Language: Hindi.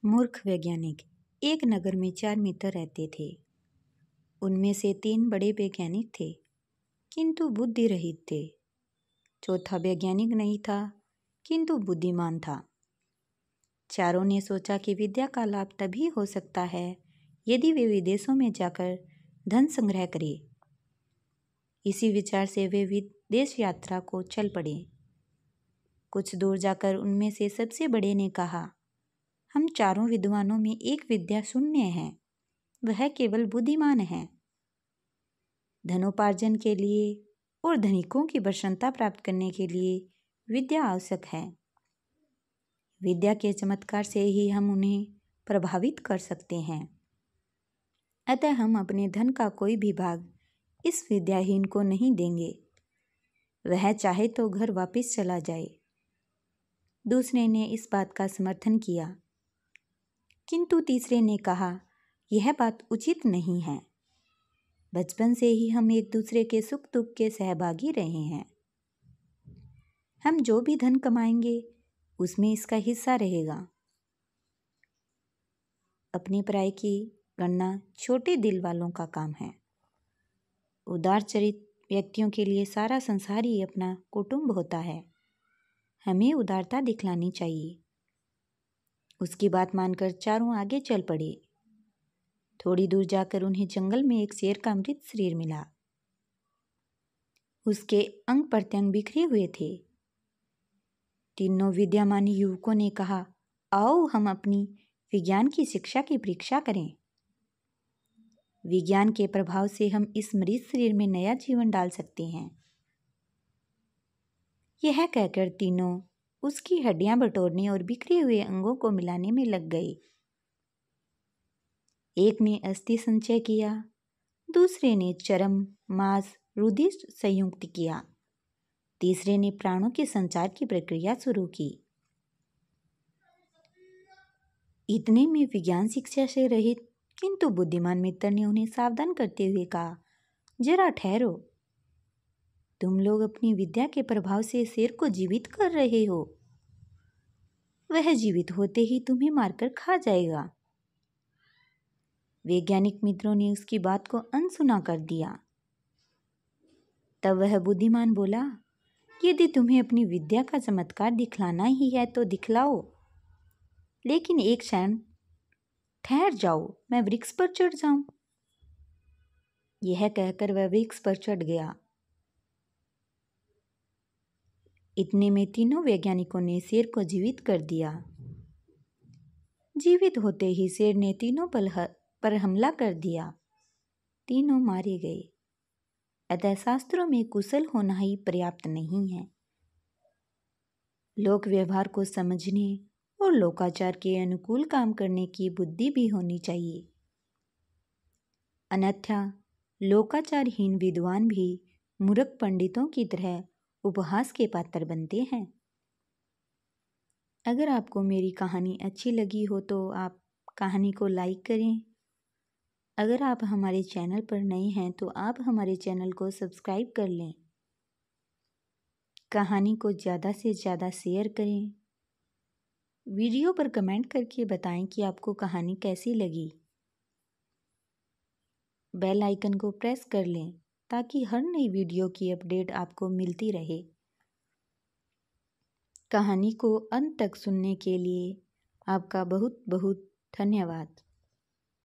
मूर्ख वैज्ञानिक। एक नगर में 4 मित्र रहते थे। उनमें से 3 बड़े वैज्ञानिक थे, किंतु बुद्धि रहित थे। चौथा वैज्ञानिक नहीं था, किंतु बुद्धिमान था। चारों ने सोचा कि विद्या का लाभ तभी हो सकता है यदि वे विदेशों में जाकर धन संग्रह करें। इसी विचार से वे विदेश यात्रा को चल पड़े। कुछ दूर जाकर उनमें से सबसे बड़े ने कहा, हम चारों विद्वानों में एक विद्या शून्य है, वह केवल बुद्धिमान है। धनोपार्जन के लिए और धनिकों की प्रसन्नता प्राप्त करने के लिए विद्या आवश्यक है। विद्या के चमत्कार से ही हम उन्हें प्रभावित कर सकते हैं। अतः हम अपने धन का कोई भी भाग इस विद्याहीन को नहीं देंगे। वह चाहे तो घर वापस चला जाए। दूसरे ने इस बात का समर्थन किया, किंतु तीसरे ने कहा, यह बात उचित नहीं है। बचपन से ही हम एक दूसरे के सुख दुख के सहभागी रहे हैं। हम जो भी धन कमाएंगे उसमें इसका हिस्सा रहेगा। अपनी पराई की गणना छोटे दिल वालों का काम है। उदार चरित व्यक्तियों के लिए सारा संसार ही अपना कुटुंब होता है। हमें उदारता दिखलानी चाहिए। उसकी बात मानकर चारों आगे चल पड़े। थोड़ी दूर जाकर उन्हें जंगल में एक शेर का मृत शरीर मिला। उसके अंग प्रत्यंग बिखरे हुए थे। तीनों विद्यामानी युवकों ने कहा, आओ हम अपनी विज्ञान की शिक्षा की परीक्षा करें। विज्ञान के प्रभाव से हम इस मृत शरीर में नया जीवन डाल सकते हैं। यह कहकर तीनों उसकी हड्डियां बटोरने और बिखरे हुए अंगों को मिलाने में लग गए। एक ने अस्थि संचय किया, दूसरे ने चर्म, मांस, रुधिर संयुक्त किया, तीसरे ने प्राणों के संचार की प्रक्रिया शुरू की। इतने में विज्ञान शिक्षा से रहित किंतु बुद्धिमान मित्र ने उन्हें सावधान करते हुए कहा, जरा ठहरो। तुम लोग अपनी विद्या के प्रभाव से शेर को जीवित कर रहे हो। वह जीवित होते ही तुम्हें मारकर खा जाएगा। वैज्ञानिक मित्रों ने उसकी बात को अनसुना कर दिया। तब वह बुद्धिमान बोला, यदि तुम्हें अपनी विद्या का चमत्कार दिखलाना ही है तो दिखलाओ, लेकिन एक क्षण ठहर जाओ, मैं वृक्ष पर चढ़ जाऊं। यह कहकर वह वृक्ष पर चढ़ गया। इतने में तीनों वैज्ञानिकों ने शेर को जीवित कर दिया। जीवित होते ही शेर ने तीनों पर हमला कर दिया। तीनों मारे गए। अतः शास्त्रों में कुशल होना ही पर्याप्त नहीं है। लोक व्यवहार को समझने और लोकाचार के अनुकूल काम करने की बुद्धि भी होनी चाहिए। अन्यथा लोकाचारहीन विद्वान भी मूर्ख पंडितों की तरह उपहास के पात्र बनते हैं। अगर आपको मेरी कहानी अच्छी लगी हो तो आप कहानी को लाइक करें। अगर आप हमारे चैनल पर नए हैं तो आप हमारे चैनल को सब्सक्राइब कर लें। कहानी को ज़्यादा से ज़्यादा शेयर करें। वीडियो पर कमेंट करके बताएं कि आपको कहानी कैसी लगी। बेल आइकन को प्रेस कर लें ताकि हर नई वीडियो की अपडेट आपको मिलती रहे। कहानी को अंत तक सुनने के लिए आपका बहुत बहुत धन्यवाद।